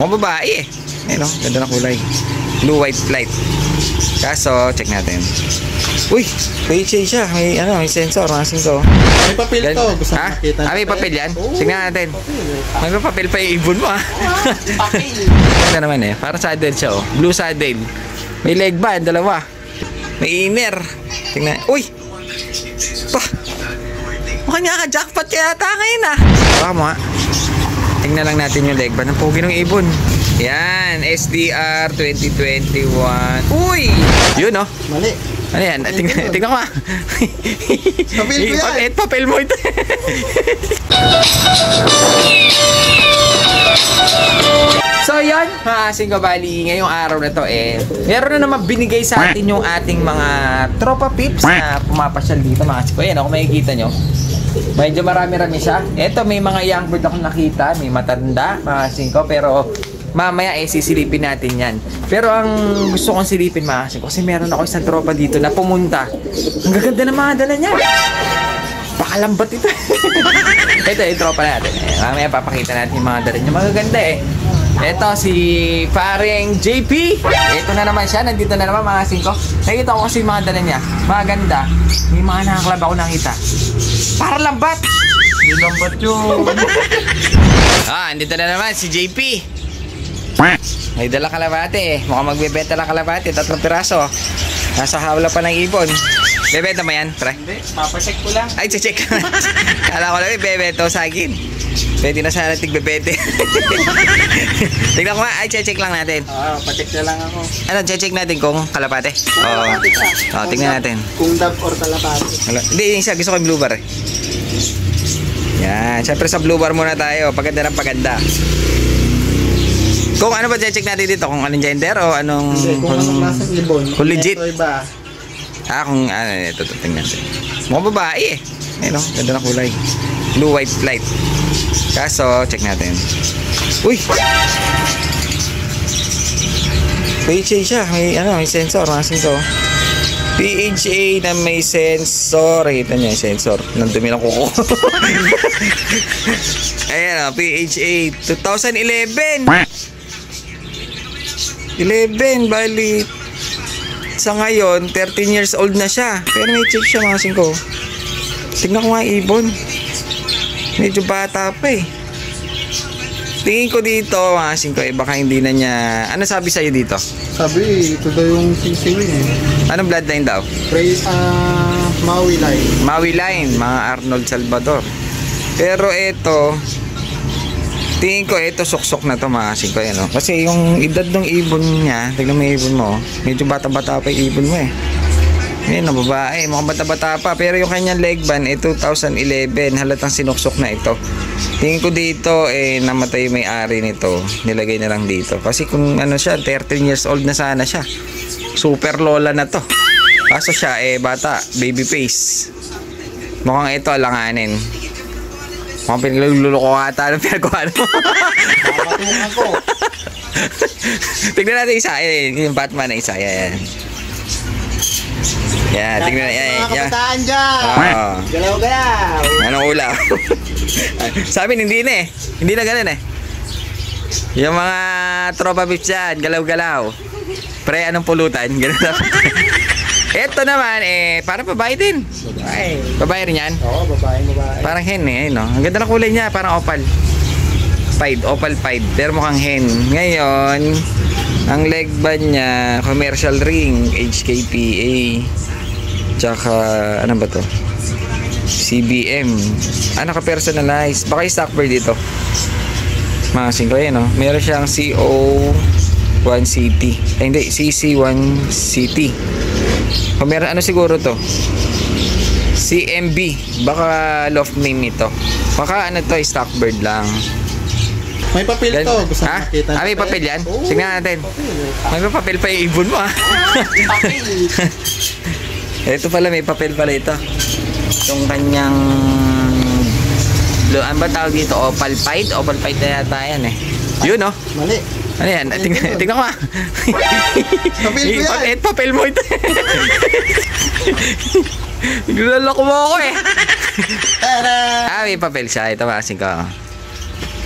Mukhang babae eh. Ayun o, ganda na kulay. Blue white light. Kaso, check natin. Uy, PHA siya. May, ano, may sensor. Masin ko. May papel to. Gusto ha? makita. May papel yan? Tingnan natin. May papel pa yung ibon mo ha. Papel. Ganda naman eh. Parang saddle siya oh. Blue saddle. May leg band, dalawa. May inner. Tingnan. Uy! Mukhang jackpot kaya ata ngayon ah. Baka mo ha. Tingnan lang natin yung leg band. Ang pogi ng ibon. Yan. SDR 2021. Uy! Yun oh. Mali. Ano yan? Tingnan ko ha. Papel ko yan. Papel mo ito. So yun, mga Singko Bali, ngayong araw na to meron na naman binigay sa atin yung ating mga tropa pips na pumapasyal dito mga Singko. Ayan, kung makikita nyo, medyo marami-rami siya. Eto, may mga young bird akong nakita, may matanda mga Singko, pero mamaya sisilipin natin yan. Pero ang gusto kong silipin mga Singko, kasi meron ako isang tropa dito na pumunta. Ang gaganda ng mga dala niya. Pakalambat ito. Ito yung tropa natin. Mamaya papakita natin yung mga dala niya. Magaganda eh. Ito si Paring JP. Ito na naman siya. Nandito na naman mga Singko. Nakita ko kasi yung mga dala niya. Maganda. May mga nakaklab ako nakita. Para lambat. Hindi lambat yun. Andito na naman si JP. May dala kalabate eh. Mukhang magbebenta lang kalabate. 3 piraso. Nasa hawla pa ng ibon. Bebenta mo yan, pre? Hindi, papacheck ko lang. Ay, check. Kala ko lang bebenta sa akin. Pwede na sana tigbebete. Tignan ko nga. Ay, check lang natin. Pacheck na lang ako. Ano, check natin kung kalapate? Oo, tingnan natin. Kung dab or kalapate. Hindi, yung isa. Gusto ko yung blue bar eh. Yan. Siyempre sa blue bar muna tayo. Paganda ng paganda. Kung ano ba check natin dito? Kung anong gender o anong... Hindi, kung anong klaseng ibon. Kung legit. Ito iba. Kung ano, ito tingnan natin. Mukhang babae eh. Ayun o, ganda na kulay. Blue white light. Kaso, check natin. Uy! PHA siya. May, ano, may sensor. Masin ko. PHA na may sensor. Kita niyo yung sensor. Nandumi ng kuko. Ayan o, PHA 2011. 11, bali. Sa ngayon, 13 years old na siya. Pero may check siya mga Singko. Tignan ko nga ibon. Medyo bata pa eh. Tingin ko dito mga Singko baka hindi na niya... Ano sabi sa'yo dito? Sabi, ito daw yung sisiwin eh. Anong bloodline daw? Maui line. Maui line, mga Arnold Salvador. Pero ito... Tingin ko ito suksok na to mga Singko no? Kasi yung edad ng ibon niya, tignan mo yung ibon mo, medyo bata-bata pa yung ibon mo eh. Ngayon, babae, mukhang bata-bata pa. Pero yung kanyang leg band 2011, halatang sinuksok na ito. Tingin ko dito namatay yung may-ari nito. Nilagay na lang dito. Kasi kung ano siya, 13 years old na sana siya. Super lola na to. Kaso siya bata, baby face. Mukhang ito alanganin. Mukhang pinagluloko ka ata ng pinagkuhan mo. Papatungan ko. Tignan natin isa. Yung Batman na isa. Yan. Yan. Tignan natin. Mga kabataan dyan. Galaw-galaw. Anong ulaw? Sabi hindi na eh. Hindi na ganun eh. Yung mga tropa bips dyan. Galaw-galaw. Pre, anong pulutan? Ganun dapat. Ito naman, parang babae din. Babae. Babae rin yan? Oo, babae. Parang hen no? Ang ganda ng kulay niya, parang opal. Opal pied. Pero mukhang hen. Ngayon, ang leg band niya, commercial ring, HKPA. Tsaka, ano ba to? CBM. Naka-personalize. Baka yung stockbird dito. Mga Singko no? Meron siyang CO1CT. Hindi, CC1CT. Kung meron, ano siguro to? CMB. Baka loft name nito. Baka ano to, stockbird lang. May papel to. Gusto makita. May papel yan? Tingnan natin. May papel pa yung ibon mo ha. Ito pala, may papel pala ito. Itong kanyang... Ano ba tawag dito? Opal pied? Opal pied na yata yan eh. Yun no? Mali. Ano yan? Tingnan ko nga. Papel ko yan. Papel mo ito. Naglalako mo ako eh. May papel siya. Ito masin ko.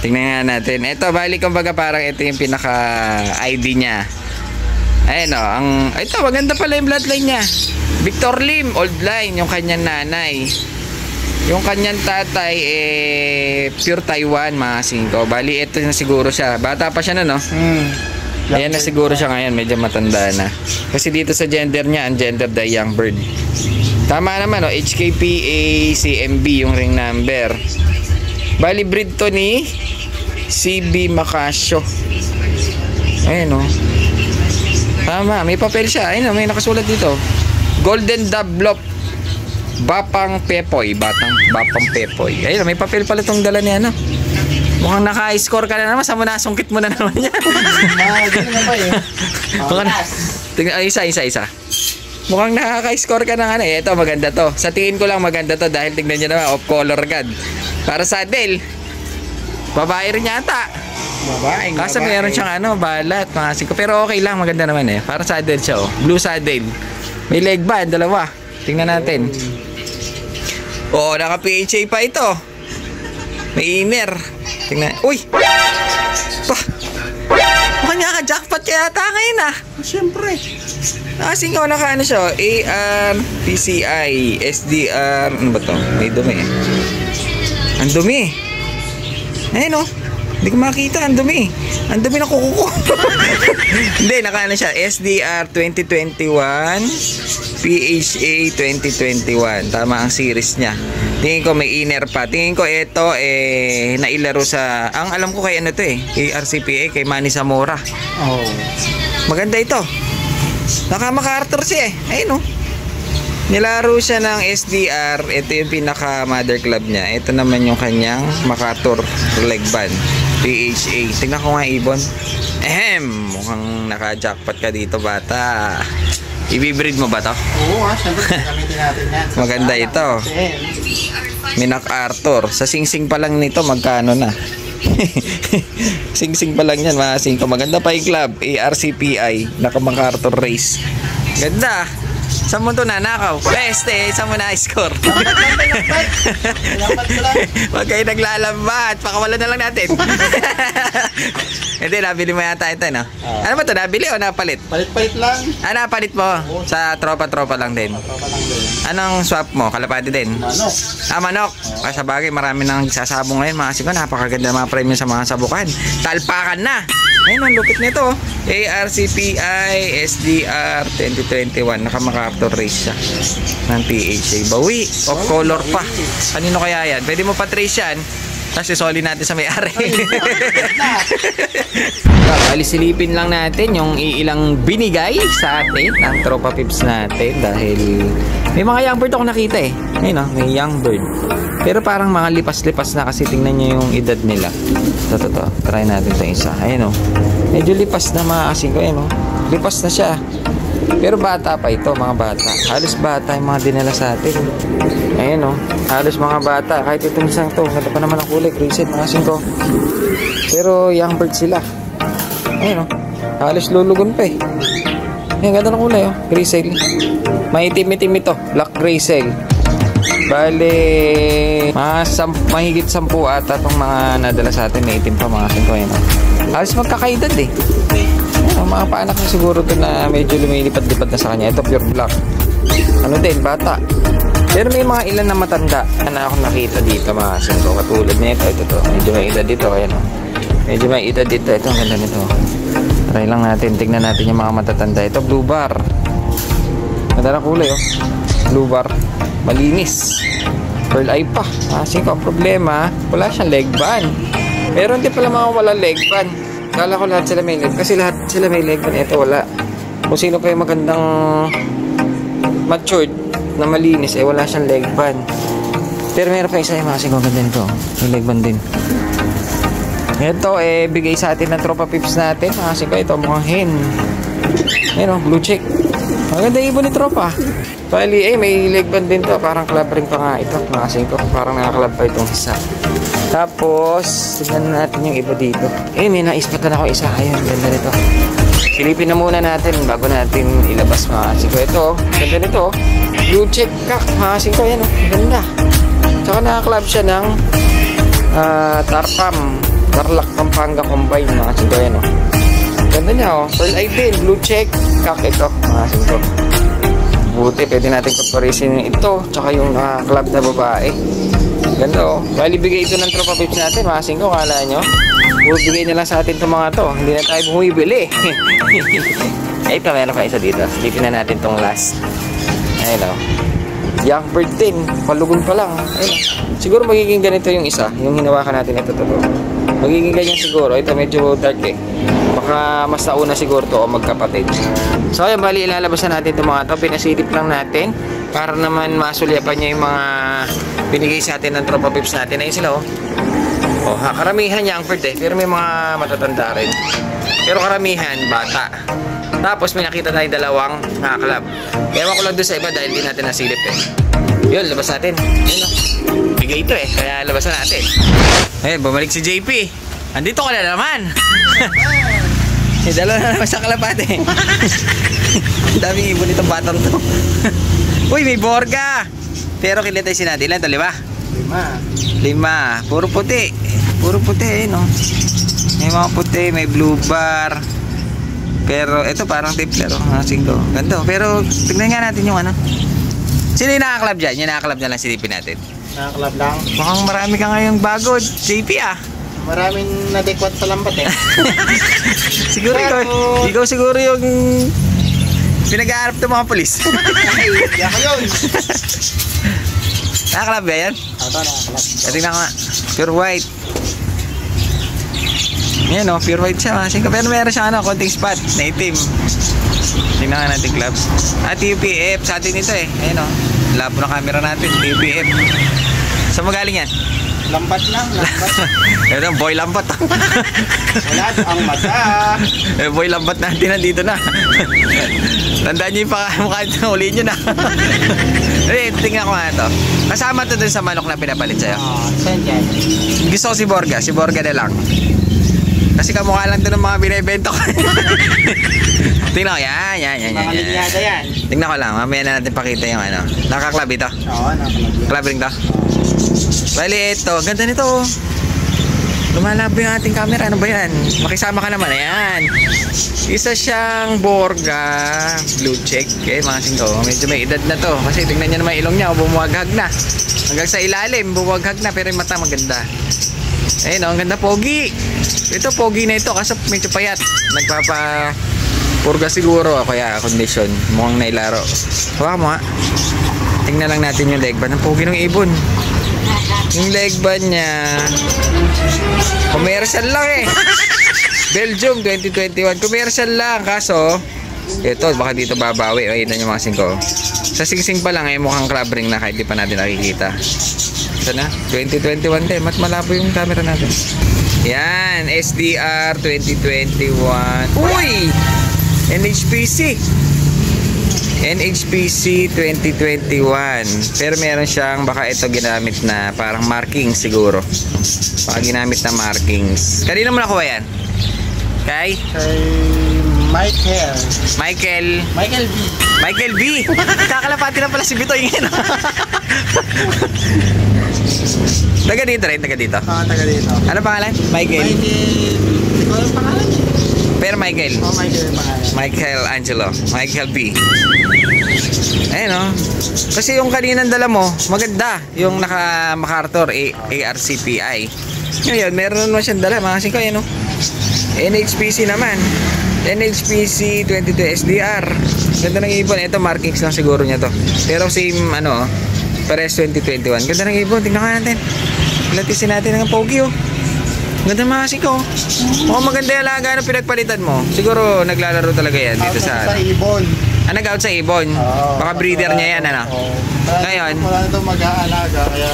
Tingnan nga natin. Ito, bali kumbaga parang ito yung pinaka-ID niya. Ayan o. Ito, maganda pala yung bloodline niya. Victor Lim, old line, yung kanyang nanay. Yung kanyang tatay, pure Taiwan, mga singko. Bali, ito na siguro siya. Bata pa siya na, no? Ayan na siguro siya ngayon, medyo matanda na. Kasi dito sa gender niya, ang gender the young bird. Tama naman, no? HKPA CMB yung ring number. Bali, breed to ni CB Macasio. Ayan, no? Tama, may papel siya. Ayun, may nakasulat dito. Golden Dablop Bapang Pepoy. Bapang Pepoy. Ayun, may papel pala itong dala niya, ano? Mukhang naka-score ka na naman. Saan mo nasungkit mo na naman yan? Ganun na pa eh. Isa. Mukhang nakaka-score ka na nga. Ito, maganda to. Sa tingin ko lang maganda to dahil tignan nyo naman, off color agad. Para sa Adele, babae rin yata. Babae. Kaso meron siyang balat, mga siko. Pero okay lang, maganda naman eh. Para sa Adele siya, oh. Blue saddle. May leg band, dalawa. Tingnan natin. Oo, naka-PHA pa ito. May inner. Tingnan. Uy! Mukhang naka-jackpot kaya yata ngayon ah. Siyempre. Kasing ko naka siya. AR, PCI, SDR. Ano ba to? May dumi eh. Ang dumi. Ayun oh. Hindi ko makita, ang dumi. Ang dumi na kukuko. Hindi, naka siya. SDR 2021, PHA 2021. Tama ang series niya. Tingin ko may inner pa. Tingin ko ito nailaro sa, ang alam ko kay kay RCPA, kay Manny Zamora. Oh. Maganda ito. Naka-MacArthur siya eh. Ayun oh. Nilaro siya ng SDR. Ito yung pinaka mother club niya. Ito naman yung kanyang MacArthur leg band. PHA. Tingnan ko nga ibon. Mukhang naka-jackpot ka dito, bata. Ibibreed mo ba to? Oo syempre. Gamitin natin yan. Maganda ito. May MacArthur. Sa singsing pa lang nito, magkano na? Singsing pa lang yan, mga singko. Maganda pa yung club. ARCPI. Naka-MacArthur race. Ganda. Saan mo ito nanakaw? Peste, saan mo na-score? Huwag kayo naglalambat. Pakawalan na lang natin. Hindi, nabili mo yata ito, no? Ano ba ito? Nabili o napalit? Palit-palit lang. Napalit mo? Sa tropa-tropa lang din. Anong swap mo? Kalapati din? Manok. Manok. Sa bagay, marami nang sasabong ngayon. Mga siko, napakaganda mga premium sa mga sabukan. Talpakan na. Ayun, ang lupit nito. ARCPI SDR 2021. Naka-MacArthur race siya ng PHA. Bawi. Off color pa. Kanino kaya yan? Pwede mo pa-trace yan. Tapos isoli natin sa may-ari. Alisilipin lang natin yung ilang binigay sa atin ng tropa pips natin. Dahil may mga young bird ako nakita eh. Ayun o, may young bird. Pero parang mga lipas-lipas na kasi tingnan nyo yung edad nila. Ito. Try natin ito isa. Ayun o. Medyo lipas na mga kasing ko. Ayun o. Lipas na siya. Pero bata pa ito, mga bata. Halos bata yung mga dinala sa atin. Ayun o. Halos mga bata. Kahit itong isang to. Ganda pa naman ang kulay. Crescent mga kasing ko. Pero young bird sila. Ayun o. Halos lulugon pa eh. Ayun, ganda ng kulay o. Crescent. May itim-itim ito. Black Crescent. Bale, mahigit 10 ata itong mga nadala sa atin. May itim pa mga kasing ko. Ayun o. Halos magkakaedad eh. Ang mga paanak na siguro ito na medyo lumilipad-lipad na sa kanya. Ito pure black. Ano din, bata. Pero may mga ilan na matanda na ako nakita dito mga singko. Katulad nito, ito. Medyo may edad dito. Ayan o. Medyo may edad dito. Ito, ang ganda nito. Try lang natin. Tignan natin yung mga matatanda. Ito, blue bar. Ganda na kulay o. Blue bar. Malinis. Pearl eye pa. Mga singko, ang problema, wala siyang leg band. Meron din pala mga wala leg band. Kala ko lahat sila may leg. Kasi lahat sila may leg band. Ito wala. Kung sino kayo magandang matured na malinis, wala siyang leg band. Pero meron pa isa yung mga singko. Ganda nito. May leg band din. Ito bigay sa atin ng tropa pips natin. Mga singko, ito mukhang hen. Ayan blue check. Maganda ibon ni tropa. Bali, may leg band din to. Parang club ring pa nga ito. Mga singko. Parang nakaklab pa itong isa. Tapos, tignan natin yung iba dito. May naispatan ako isa. Ayun, ganda nito. Silipin na muna natin bago natin ilabas mga singko. Ito, ganda nito. Blue check cock, mga singko. Ayan, ganda. Tsaka nakaklab siya ng tarpam. Tarlac, Pampanga combine mga singko. Ayan o. Ganda niya o. Pearl eye din. Blue check. Kak ito mga singko. Buti, pwede natin comparison ito. Tsaka yung club na babae. Ganda o. Bali bigay ito ng tropa pips natin mga singko. Kala nyo? Bibigay nyo lang sa atin itong mga to. Hindi na tayo bumibili. Ito, meron pa isa dito. Silipin na natin itong last. Ayun o. Young bird din. Palugon pa lang. Ayun o. Siguro magiging ganito yung isa. Yung hinawakan natin ito. Magiging ganyan siguro. Ito medyo dark eh. Baka mas nauna siguro to o magkapatid. So ayun, bali ilalabas na natin itong mga to. Pinasilip lang natin. Para naman masulyapan niya yung mga binigay sa atin ng tropa pips natin. Ayun sila o. Oh, karamihan young bird eh. Pero may mga matatanda rin. Pero karamihan, bata. Tapos may nakita tayong dalawang club. Ewan ko lang doon sa iba dahil di natin nasilip eh. Yun, labas natin. Yun o. Bigay ito eh. Kaya labas na natin. Eh, bumalik si JP. Andito ka na naman. Dala na naman sa kalapate. Ang daming ibon itong batang to. Uy, may Borga. Pero kilitay si natin. Ilan to? 5? 5. Puro puti. Puro puti eh, no? May mga puti, may blue bar. Pero ito parang tipler, singko. Ganda. Pero tignan nga natin yung ano. Sino yung nakaklab dyan? Yung nakaklab na lang silipin natin. Nakaklab lang. Mukhang marami ka ngayong bago, JP ah. Maraming nadekwat sa lambat eh. Siguro ikaw siguro yung pinag-aarap ng mga polis. Ay, yaka yun. Nakaklab ba yan? Ito, nakaklab. Tingnan ko nga. Pure white. Yan o, pure white siya. Pero meron siya konting spot na itim. Tingnan nga natin club. TUPF sa atin ito eh. Ayan o. Labo na camera natin. TUPF. Saan mo galing yan? Lambat lang, lambat. Ito, boy lambat. Wala ang mata. Boy lambat natin nandito na. Tandaan nyo yung mukha nyo. Uliin nyo na. Tingnan ko nga ito. Kasama ito dun sa manok na pinapalit sa'yo. Saan dyan? Gusto ko si Borga. Si Borga na lang. Kasi kamukha lang ito ng mga binibenta ko. Tingnan ko. Yan. Mga linyada yan. Tingnan ko lang. Mamaya na natin pakita yung ano. Nakaklab ito. Oo, nakaklab. Club ring to. Bali ito. Ganda nito. Lumalabo yung ating camera. Ano ba yan? Makisama ka naman. Ayan. Isa siyang Borga. Blue check. Okay, mga singko. Medyo may edad na to. Kasi tingnan nyo naman ilong niya. Bumuwaghag na. Hanggang sa ilalim. Bumuwaghag na. Pero yung mata maganda. Ayun o. Ang ganda pogi. Ito pogi na ito. Kasi medyo payat. Nagpapa purga siguro. Kaya condition. Mukhang nailaro. Hawa mo ha. Tingnan lang natin yung leg band. Ang pogi ng ibon. Yung leg band niya commercial lang eh. Belgium 2021 commercial lang. Kaso ito baka dito babawi. Ayun na yung mga singko. Sa singsing pa lang eh mukhang club ring na kahit di pa natin nakikita. Ito na 2021 din. Mas malabo yung camera natin. Yan SDR 2021. Uy NHPC 2021. Pero meron siyang baka ito ginamit na parang marking siguro. Baka ginamit na markings. Kanino mo nakuha yan? Kay Michael B. Michael B. Kakalapati na pala si Bitoy ngayon. Taga dito rin, taga dito. Taga dito. Ano pangalan? Michael. Ano pangalan niya? Pero Michael. Michael pangalan. Michael Angelo. Michael B. Ayun o. Kasi yung kaninang dala mo, maganda. Yung naka MacArthur ARCPI. Ngayon, meron naman siyang dala. Mga singko, ayun o. NHPC naman. NHPC 22 SDR. Ganda ng ibon. Ito markings lang siguro niya to. Pero same ano, pares 2021. Ganda ng ibon. Tingnan ka natin. Latisin natin ng pogi o. Ganda mga singko. Mukhang maganda yung alaga na pinagpalitan mo. Siguro naglalaro talaga yan dito sa ibon. Nag-out sa ibon. Baka breeder niya yan, ano? Ngayon, wala na daw mag-aalaga, kaya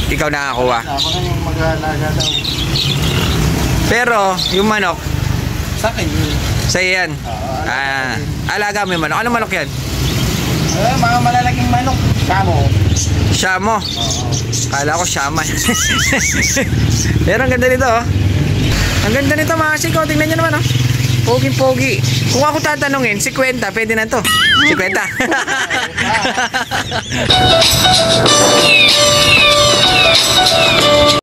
ikaw nakakuha. ako na yung mag-aalaga daw. Pero, yung manok, Sa akin yun. sa'yo yan. Alaga mo yung manok. Ano manok yan? Mga malalaking manok. Kamo. Shamo. Kala ko shaman. Pero ang ganda nito, oh. Ang ganda nito, mga siko. Tingnan nyo naman, oh. Pogi-pogi. Kung ako tatanungin, 50, pwede na to. 50.